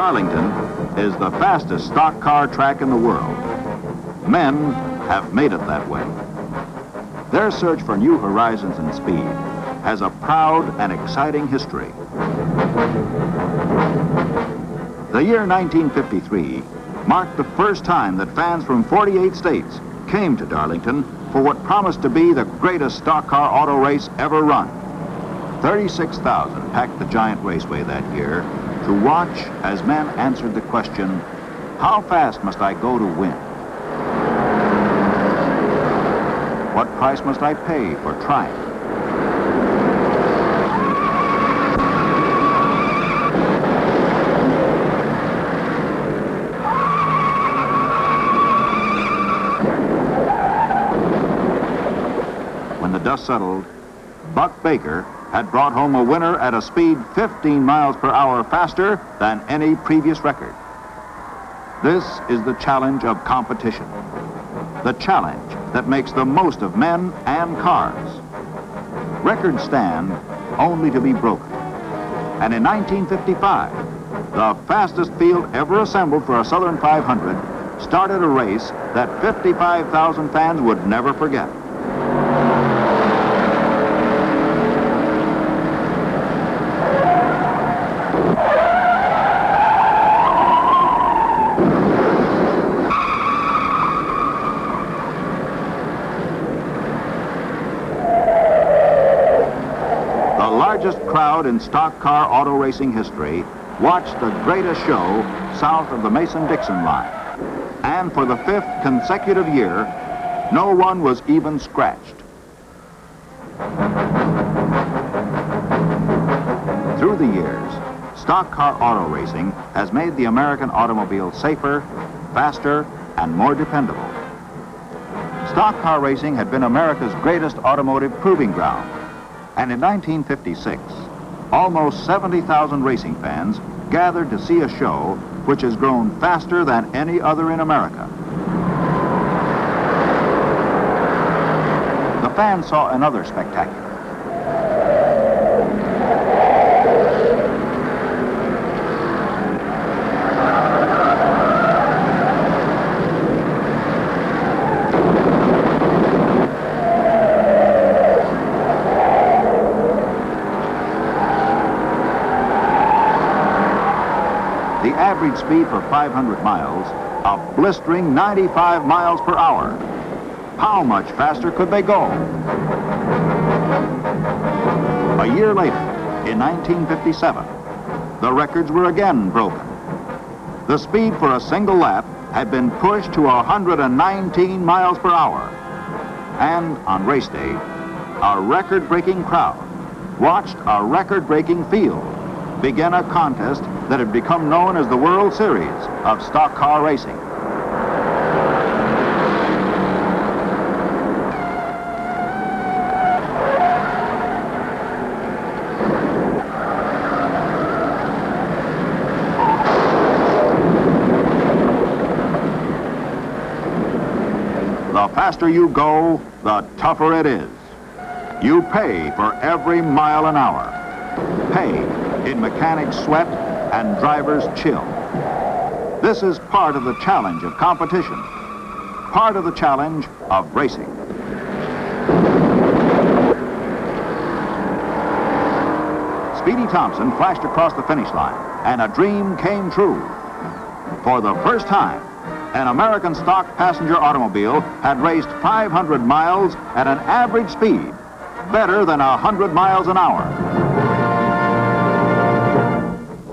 Darlington is the fastest stock car track in the world. Men have made it that way. Their search for new horizons and speed has a proud and exciting history. The year 1953 marked the first time that fans from 48 states came to Darlington for what promised to be the greatest stock car auto race ever run. 36,000 packed the giant raceway that year to watch as men answered the question, how fast must I go to win? What price must I pay for triumph? When the dust settled, Buck Baker had brought home a winner at a speed 15 miles per hour faster than any previous record. This is the challenge of competition, the challenge that makes the most of men and cars. Records stand only to be broken. And in 1955, the fastest field ever assembled for a Southern 500 started a race that 55,000 fans would never forget. The largest crowd in stock car auto racing history watched the greatest show south of the Mason-Dixon line. And for the 5th consecutive year, no one was even scratched. Through the years, stock car auto racing has made the American automobile safer, faster, and more dependable. Stock car racing had been America's greatest automotive proving ground. And in 1956, almost 70,000 racing fans gathered to see a show which has grown faster than any other in America. The fans saw another spectacular. The average speed for 500 miles, a blistering 95 miles per hour. How much faster could they go? A year later, in 1957, the records were again broken. The speed for a single lap had been pushed to 119 miles per hour. And on race day, a record-breaking crowd watched a record-breaking field begin a contest that had become known as the World Series of stock car racing. The faster you go, the tougher it is. You pay for every mile an hour. Pay in mechanics' sweat and drivers' chill. This is part of the challenge of competition, part of the challenge of racing. Speedy Thompson flashed across the finish line, and a dream came true. For the first time, an American stock passenger automobile had raced 500 miles at an average speed better than 100 miles an hour.